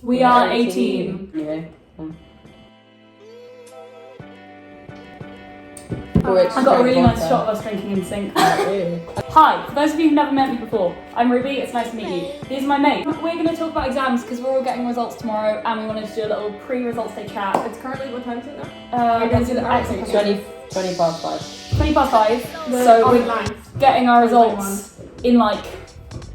We are 18. Yeah. I got a really nice shot of us drinking in sync. Hi, for those of you who've never met me before, I'm Ruby, it's nice to meet you. These are my mates. We're going to talk about exams because we're all getting results tomorrow and we wanted to do a little pre-results day chat. It's currently, what time is it now? We're going to do the Twenty past 5. 20 past 5, so we're getting our results in like...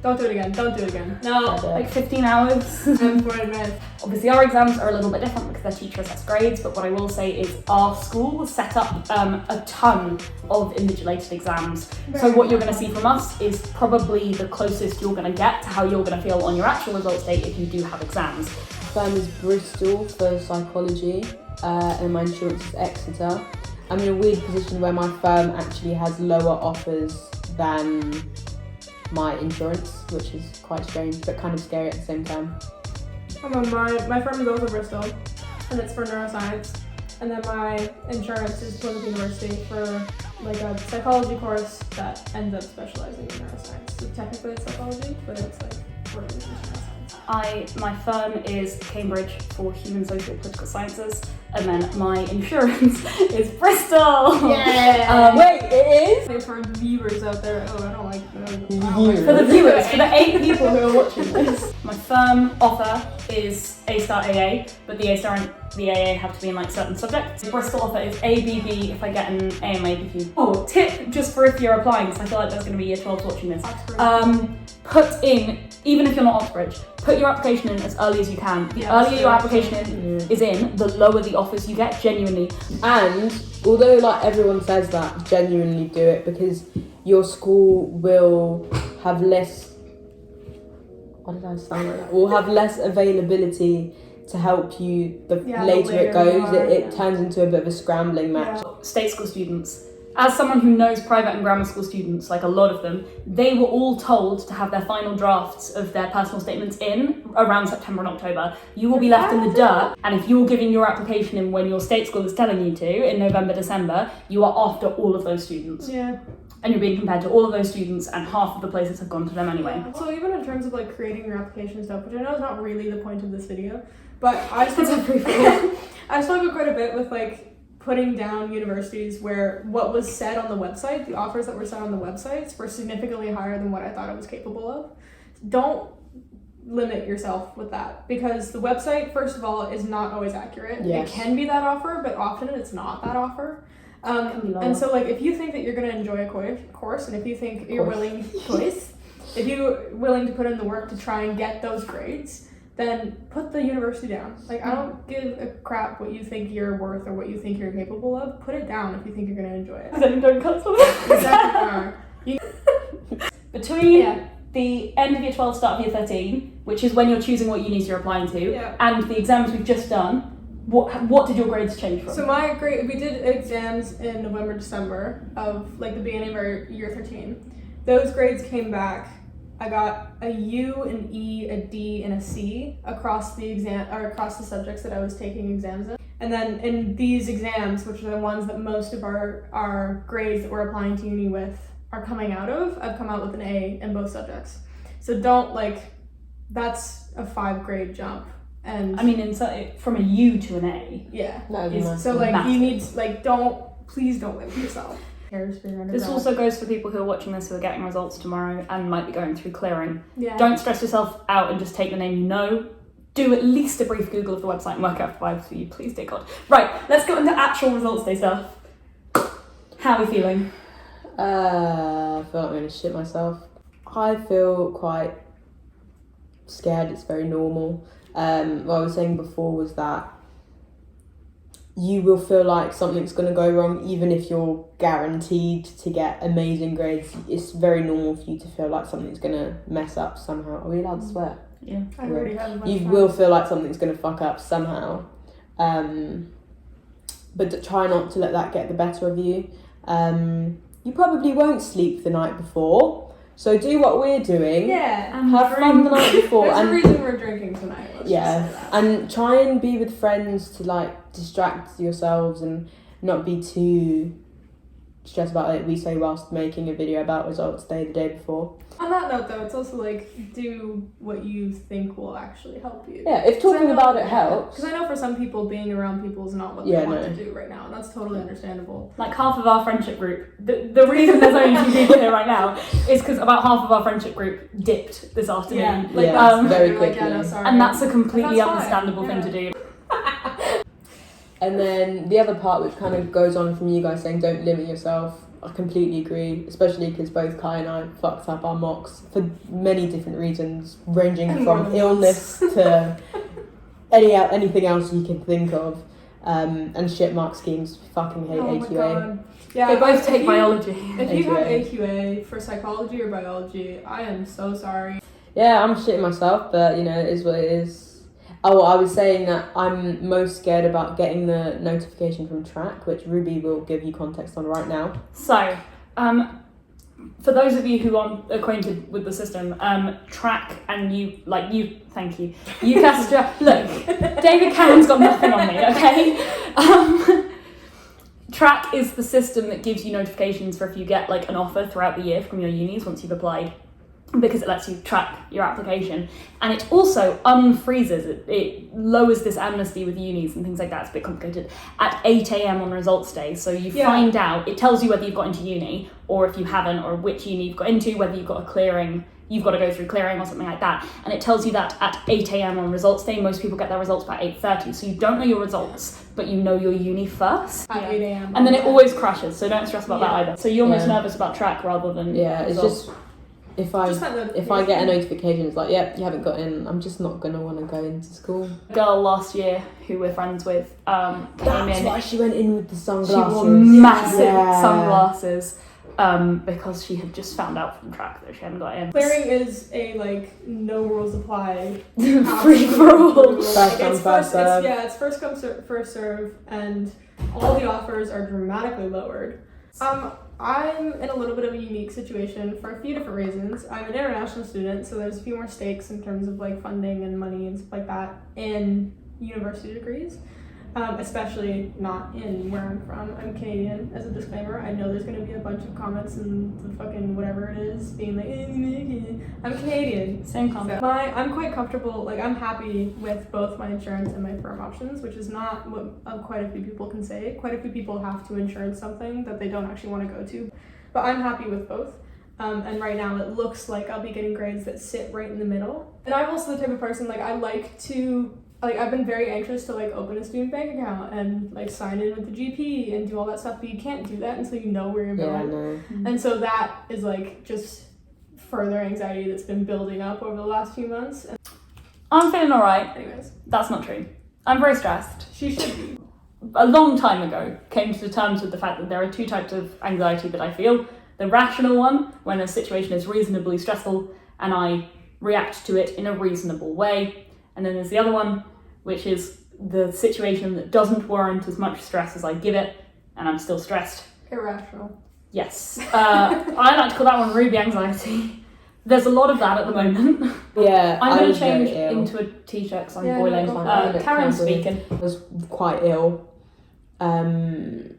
Don't do it again, don't do it again. No, like 15 hours. I'm 40 minutes. Obviously our exams are a little bit different because they're teacher assessed grades, but what I will say is our school set up a ton of invigilated exams. So what you're going to see from us is probably the closest you're going to get to how you're going to feel on your actual results day if you do have exams. Firm is Bristol for psychology, and my insurance is Exeter. I'm in a weird position where my firm actually has lower offers than my insurance, which is quite strange but kind of scary at the same time. My firm is also Bristol, and it's for neuroscience. And then my insurance is Plymouth University for like a psychology course that ends up specializing in neuroscience. So technically it's psychology, but it's like for neuroscience. My firm is Cambridge for Human, Social, Political Sciences, and then my insurance is Bristol. Yeah. Wait, it is? For the viewers out there, I don't like them. For the viewers, for the 8 people who are watching this. My firm offer is A-star AA, but the A-star and the AA have to be in like certain subjects. The Bristol offer is ABB if I get an AMA BQ. Oh, tip just for if you're applying, because I feel like there's going to be year 12s watching this. Put in, even if you're not Oxbridge, put your application in as early as you can. The earlier your application is in, the lower the offers you get, genuinely. And although like everyone says that, genuinely do it because your school will have less, what did I sound like that? Will have less availability to help you the later it goes. It turns into a bit of a scrambling match. State school students. As someone who knows private and grammar school students, like a lot of them, they were all told to have their final drafts of their personal statements in around September and October. You will be left in the dirt, and if you're giving your application in when your state school is telling you to, in November, December, you are after all of those students. Yeah. And you're being compared to all of those students, and half of the places have gone to them anyway. So even in terms of like creating your application stuff, which I know is not really the point of this video, but I struggle quite a bit with like putting down universities where what was said on the website, the offers that were said on the websites were significantly higher than what I thought I was capable of. Don't limit yourself with that because the website, first of all, is not always accurate. Yes. It can be that offer, but often it's not that offer. And so like if you think that you're going to enjoy a course and if you think you're willing if you're willing to put in the work to try and get those grades, then put the university down. Like, I don't give a crap what you think you're worth or what you think you're capable of. Put it down if you think you're going to enjoy it. Then don't cancel it. Exactly. Between the end of year 12, start of year 13, which is when you're choosing what unis you're applying to, and the exams we've just done, what did your grades change from? So my grade, we did exams in November, December of like the beginning of our year 13. Those grades came back. I got a U, an E, a D, and a C across the exam or across the subjects that I was taking exams in. And then in these exams, which are the ones that most of our grades that we're applying to uni with are coming out of, I've come out with an A in both subjects. So don't that's a 5 grade jump. And I mean, from a U to an A. Yeah. So you need please don't limit yourself. This also goes for people who are watching this who are getting results tomorrow and might be going through clearing. Yeah. Don't stress yourself out and just take the name you know. Do at least a brief Google of the website and work out vibes for you, please, dear God. Right, let's go into actual results day stuff. How are we feeling? I feel like I'm going to shit myself. I feel quite scared. It's very normal. What I was saying before was that you will feel like something's going to go wrong even if you're guaranteed to get amazing grades. It's very normal for you to feel like something's going to mess up somehow. Are we allowed to swear? Yeah. I already have you will feel like something's going to fuck up somehow. But try not to let that get the better of you. You probably won't sleep the night before. So do what we're doing. Yeah. And have fun the night before. There's a reason we're drinking tonight. And try and be with friends to like distract yourselves and not be too stress about it, we say whilst making a video about results day the day before. On that note, though, it's also like, do what you think will actually help you. Yeah, if talking about it helps. Because I know for some people, being around people is not what they want to do right now, and that's totally understandable. Like half of our friendship group, the reason there's only 2 people here right now is because about half of our friendship group dipped this afternoon. Very quickly. Like, yeah, no, sorry. And that's a completely That's understandable fine. thing to do. And then the other part which kind of goes on from you guys saying don't limit yourself, I completely agree, especially because both Kai and I fucked up our mocks for many different reasons, ranging from illness to anything else you can think of. And shit mark schemes, fucking hate AQA. God. Yeah, They both take biology. If you have AQA for psychology or biology, I am so sorry. Yeah, I'm shitting myself, but you know, it is what it is. Oh, I was saying that I'm most scared about getting the notification from Track, which Ruby will give you context on right now. So, for those of you who aren't acquainted with the system, Track and thank you, UCAS Track. Look, David Cameron's got nothing on me, okay? Track is the system that gives you notifications for if you get like an offer throughout the year from your unis once you've applied, because it lets you track your application, and it also unfreezes it lowers this amnesty with unis and things like that. It's a bit complicated at 8 a.m. on results day, so you find out, it tells you whether you've got into uni or if you haven't, or which uni you've got into, whether you've got a clearing, you've got to go through clearing or something like that, and it tells you that at 8 a.m. on results day. Most people get their results by 8:30, so you don't know your results, but you know your uni first. At 8 a.m. And then it always crashes, so don't stress about that either. So you're most nervous about Track rather than it's results. just if I get a notification, it's like, yep, you haven't got in, I'm just not gonna want to go into school. A girl last year who we're friends with came That's in. why she went in with the sunglasses. She wore massive sunglasses because she had just found out from Track that she hadn't got in. Clearing is a no rules apply free for all. First come, first serve. It's first come first serve, and all the offers are dramatically lowered. I'm in a little bit of a unique situation for a few different reasons. I'm an international student, so there's a few more stakes in terms of funding and money and stuff like that in university degrees, especially not in where I'm from. I'm Canadian, as a disclaimer. I know there's going to be a bunch of comments and the fucking whatever it is being like, I'm Canadian. Same comment. So I'm quite comfortable, I'm happy with both my insurance and my firm options, which is not what quite a few people can say. Quite a few people have to insure something that they don't actually want to go to, but I'm happy with both. And right now it looks like I'll be getting grades that sit right in the middle. And I'm also the type of person, I like to, I've been very anxious to open a student bank account and sign in with the GP and do all that stuff, but you can't do that until you know where you're going. Yeah, I know. And so that is just further anxiety that's been building up over the last few months. I'm feeling alright. Anyways. That's not true. I'm very stressed. She should be. A long time ago, came to terms with the fact that there are 2 types of anxiety that I feel. The rational one, when a situation is reasonably stressful and I react to it in a reasonable way. And then there's the other one, which is the situation that doesn't warrant as much stress as I give it, and I'm still stressed. Irrational. Yes. I like to call that one Ruby anxiety. There's a lot of that at the moment. Yeah, I'm going was to change very ill. into a t-shirt because I'm Yeah, boiling. no, go for it. Karen's speaking. I was quite ill, and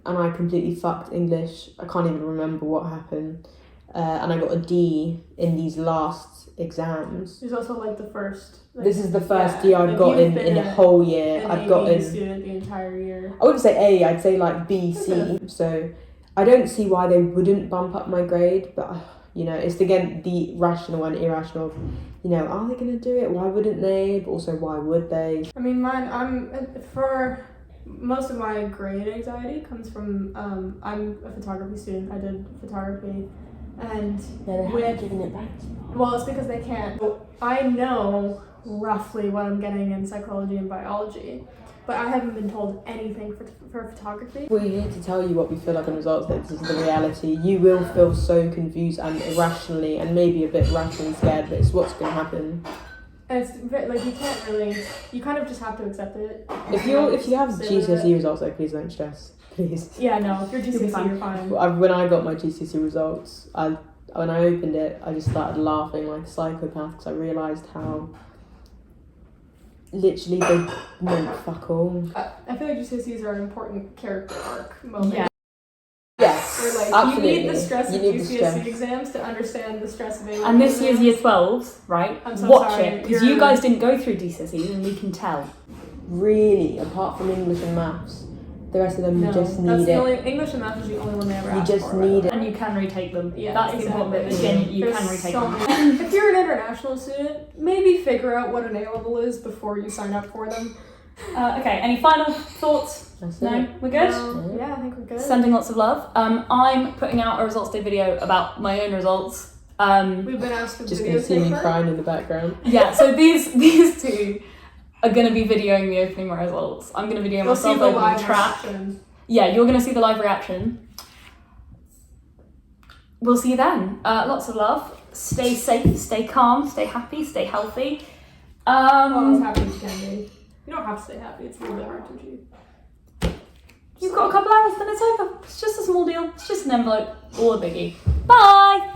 I completely fucked English. I can't even remember what happened, and I got a D in these last exams. She's also the first. This is the first D I've gotten in a whole year. I've gotten student the entire year. I wouldn't say A, I'd say B, C. So I don't see why they wouldn't bump up my grade, but it's again the rational and irrational. Are they gonna do it? Why wouldn't they? But also, why would they? I mean, for most of my grade anxiety comes from I'm a photography student. I did photography, and giving it back. Well, it's because they can't. I know roughly what I'm getting in psychology and biology, but I haven't been told anything for photography. We're here to tell you what we feel like on results day. This is the reality. You will feel so confused and irrationally and maybe a bit rationally scared, but it's what's going to happen. And it's you can't really, you kind of just have to accept it. If you have GCSE results, though, please don't stress. Please. Yeah, no, if you're GCSE, you're fine. When I got my GCSE results, when I opened it, I just started laughing like a psychopath because I realised how literally they meant fuck all. I feel like GCSEs are an important character arc moment. Yeah. Yes. Like, Absolutely. you need the stress You of need the GCSE stress. exams to understand the stress of A-level And this year's exams. year 12s, right? I'm so Watch sorry, it, because you're- you guys didn't go through GCSEs and we can tell. Really, apart from English and maths, the rest of them you No, just that's need the it. only English and math is the only one they ever You ask just for, need it. And you can retake them. Yeah, That's the important bit. exactly. Again, you There's can retake so them. many- If you're an international student, maybe figure out what an A-level is before you sign up for them. Okay, any final thoughts? That's No? it. We're good? Yeah, I think we're good. Sending lots of love. I'm putting out a results day video about my own results. We've been asked to Just gonna see me videotape her. crying in the background. Yeah, so these two are going to be videoing me opening my results. I'm going to video You'll see myself the opening live the track. reaction. Yeah, you're going to see the live reaction. We'll see you then. Lots of love. Stay safe, stay calm, stay happy, stay healthy. Well, as happy as you can be. You don't have to stay happy. It's a little bit hard to achieve. You've got a couple hours, then it's over. It's just a small deal. It's just an envelope or a biggie. Bye!